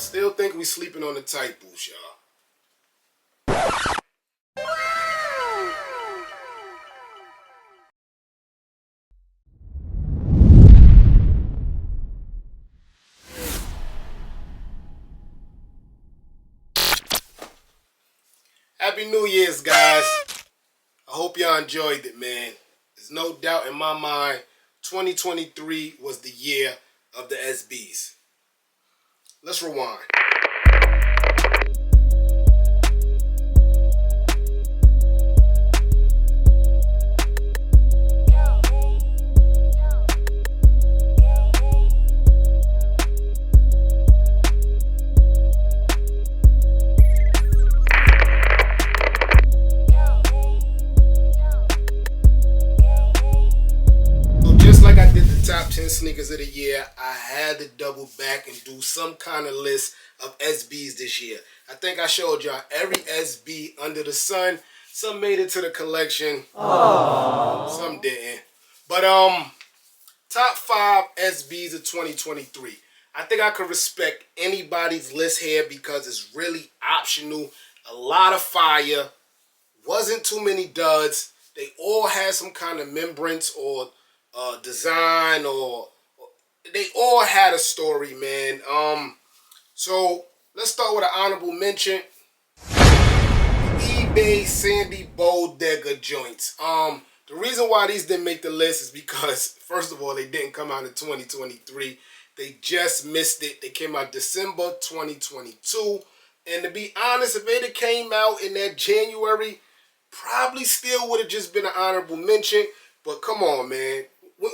still think we sleeping on the tight boots, y'all. Happy New Year's, guys. I hope y'all enjoyed it, man. There's no doubt in my mind, 2023 was the year of the SBs. Let's rewind. Top 10 sneakers of the year, I had to double back and do some kind of list of SBs this year. I think I showed y'all every SB under the sun. Some made it to the collection. Aww. Some didn't. But top 5 SBs of 2023. I think I could respect anybody's list here because it's really optional. A lot of fire. Wasn't too many duds. They all had some kind of remembrance or design, or they all had a story, man. So let's start with an honorable mention. eBay Sandy Bodega joints. The reason why these didn't make the list is because, first of all, they didn't come out in 2023. They just missed it. They came out December 2022. And to be honest, if it had came out in that January, probably still would have just been an honorable mention. But come on, man.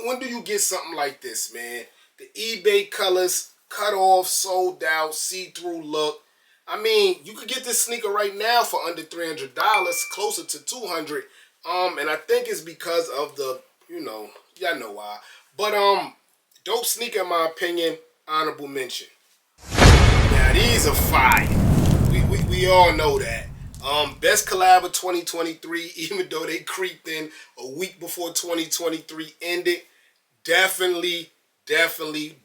When do you get something like this, man? The eBay colors, cut off, sold out, see-through look. I mean, you could get this sneaker right now for under $300, closer to $200. And I think it's because of the, y'all know why. But dope sneaker in my opinion, honorable mention. Now these are fire. We all know that. Best collab of 2023, even though they creeped in a week before 2023 ended. Definitely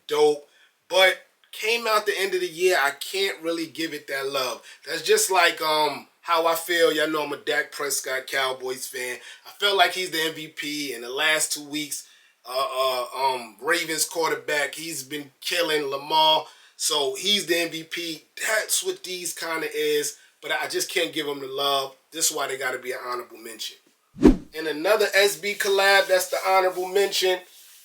dope. But came out the end of the year, I can't really give it that love. That's just like how I feel. Y'all know I'm a Dak Prescott Cowboys fan. I felt like he's the MVP in the last 2 weeks. Ravens quarterback, he's been killing Lamar. So he's the MVP. That's what these kind of is. But I just can't give them the love. This is why they got to be an honorable mention. And another SB collab that's the honorable mention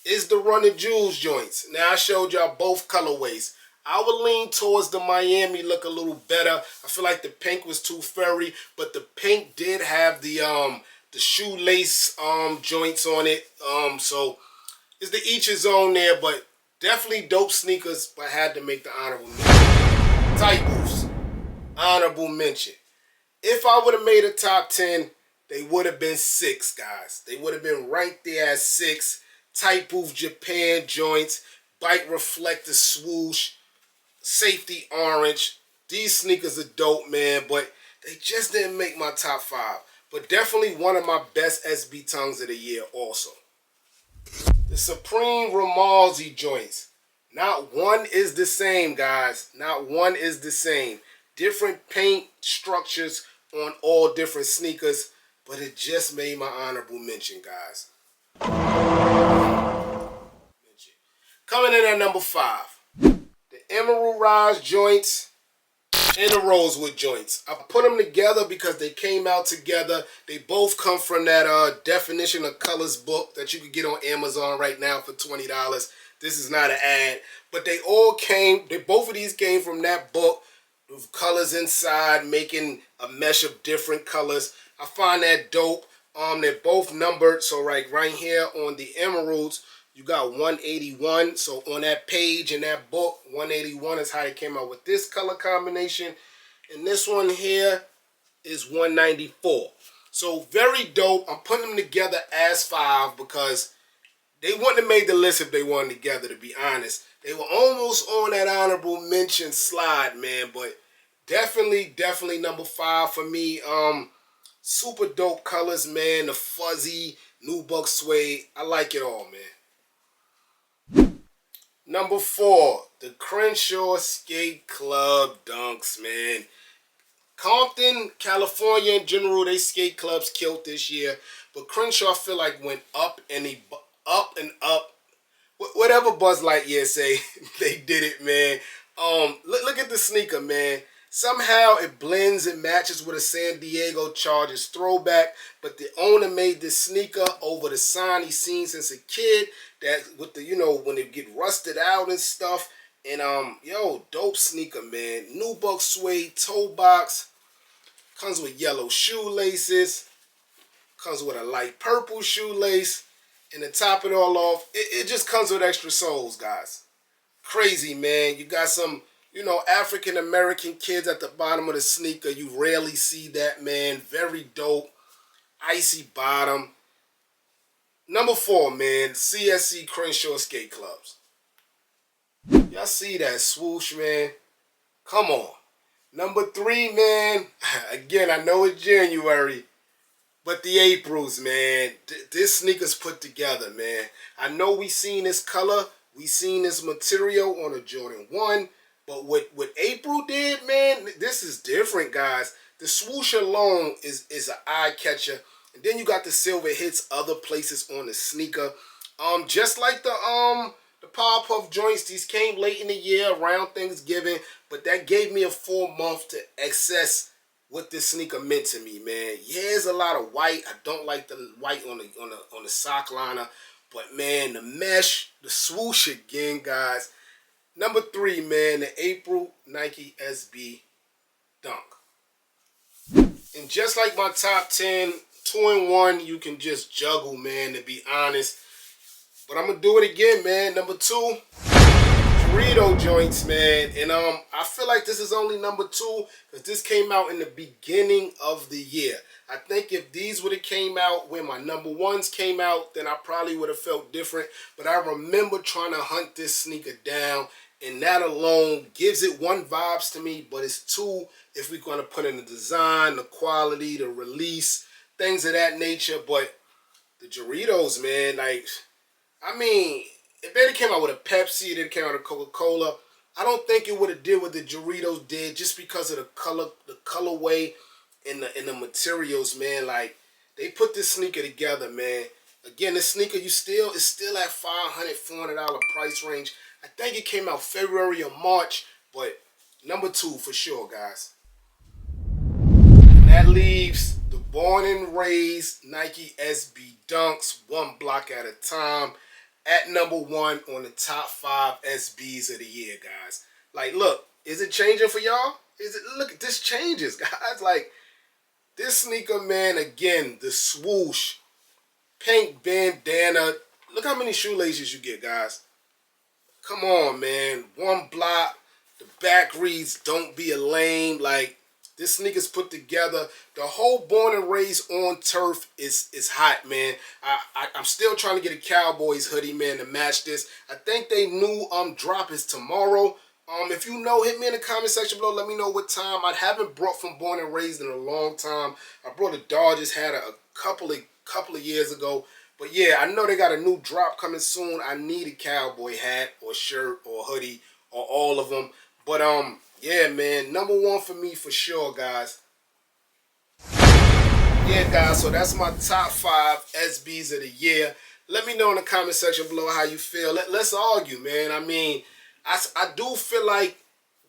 is the Run the Jewels joints. Now, I showed y'all both colorways. I would lean towards the Miami look a little better. I feel like the pink was too furry, but the pink did have the shoelace joints on it. So it's the each his own there, but definitely dope sneakers, but I had to make the honorable mention. Tight boots. Honorable mention. If I would have made a top 10, they would have been 6, guys. They would have been right there at 6. Tight Booth Japan joints, bike reflector swoosh, safety orange. These sneakers are dope, man, but they just didn't make my top 5. But definitely one of my best SB tongues of the year also. The Supreme Ramalzi joints. Not one is the same, guys. Not one is the same. Different paint structures on all different sneakers, but it just made my honorable mention, guys. Coming in at number 5, the Emerald Rise joints and the Rosewood joints. I put them together because they came out together. They both come from that Definition of Colors book that you can get on Amazon right now for $20. This is not an ad, but both of these came from that book. With colors inside, making a mesh of different colors. I find that dope. They're both numbered. So right here on the emeralds, you got 181. So on that page in that book, 181 is how they came out with this color combination. And this one here is 194. So very dope. I'm putting them together as 5 because they wouldn't have made the list if they weren't together, to be honest. They were almost on that honorable mention slide, man, but definitely number 5 for me. Super dope colors, man. The fuzzy, nubuck suede. I like it all, man. Number 4, the Crenshaw Skate Club Dunks, man. Compton, California in general, they skate clubs killed this year. But Crenshaw, I feel like went up and up and up. Whatever Buzz Lightyear say, they did it, man. Look at the sneaker, man. Somehow it blends and matches with a San Diego Chargers throwback, but the owner made this sneaker over the sign he's seen since a kid, that with the, when it get rusted out and stuff. And yo, dope sneaker, man. Nubuck suede toe box, comes with yellow shoelaces, comes with a light purple shoelace, and to top it all off, it just comes with extra soles, guys. Crazy, man. You got some, African-American kids at the bottom of the sneaker. You rarely see that, man. Very dope. Icy bottom. Number 4, man. CSC Crenshaw Skate Clubs. Y'all see that swoosh, man? Come on. Number 3, man. Again, I know it's January, but the Aprils, man. This sneaker's put together, man. I know we seen this color. We seen this material on a Jordan 1. But what April did, man, this is different, guys. The swoosh alone is an eye catcher. And then you got the silver hits other places on the sneaker. Just like the Powerpuff joints, these came late in the year around Thanksgiving, but that gave me a full month to access what this sneaker meant to me, man. Yeah, there's a lot of white. I don't like the white on the sock liner, but man, the mesh, the swoosh again, guys. Number 3, man, the April Nike SB Dunk. And just like my top 10, 2-in-1, you can just juggle, man, to be honest. But I'm going to do it again, man. Number 2, Dorito joints, man. And I feel like this is only number 2 because this came out in the beginning of the year. I think if these would have came out when my number 1s came out, then I probably would have felt different. But I remember trying to hunt this sneaker down, and that alone gives it 1 vibes to me, but it's 2 if we're going to put in the design, the quality, the release, things of that nature. But the Doritos, man, like, I mean, if they came out with a Pepsi, they came out with a Coca-Cola, I don't think it would have did what the Doritos did just because of the colorway and the materials, man. Like, they put this sneaker together, man. Again, this sneaker is still at $500, $400 price range. I think it came out February or March, but number 2 for sure, guys. And that leaves the Born and Raised Nike SB Dunks, 1 block at a time, at number 1 on the top 5 SBs of the year, guys. Like, look, is it changing for y'all? Look, this changes, guys. Like, this sneaker, man, again, the swoosh, pink bandana. Look how many shoelaces you get, guys. Come on, man. 1 block. The back reads, "Don't be a lame." Like, this sneaker's put together. The whole Born and Raised on Turf is hot, man. I'm still trying to get a Cowboys hoodie, man, to match this. I think they new drop is tomorrow. If you know, hit me in the comment section below. Let me know what time. I haven't brought from Born and Raised in a long time. I brought a Dodgers hat a couple of years ago. But yeah, I know they got a new drop coming soon. I need a Cowboy hat or shirt or hoodie or all of them. But yeah, man, number 1 for me for sure, guys. Yeah, guys, so that's my top 5 SBs of the year. Let me know in the comment section below how you feel. Let's argue, man. I mean, I do feel like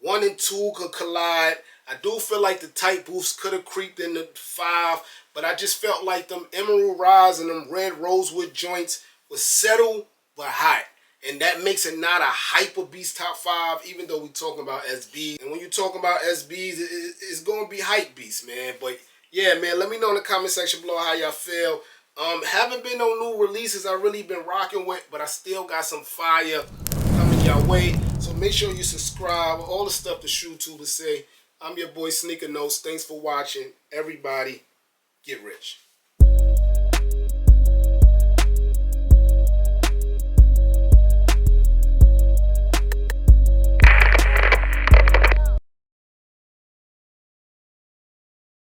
1 and 2 could collide. I do feel like the tight booths could have creeped into 5, but I just felt like them Emerald Rise and them Red Rosewood joints was settled but hot. And that makes it not a hyper beast top 5, even though we're talking about SBs. And when you're talking about SBs, it's going to be hype beast, man. But yeah, man, let me know in the comment section below how y'all feel. Haven't been no new releases I really been rocking with, but I still got some fire coming your way. So make sure you subscribe. All the stuff the ShoeTubers say. I'm your boy Sneaker Notes. Thanks for watching. Everybody, get rich.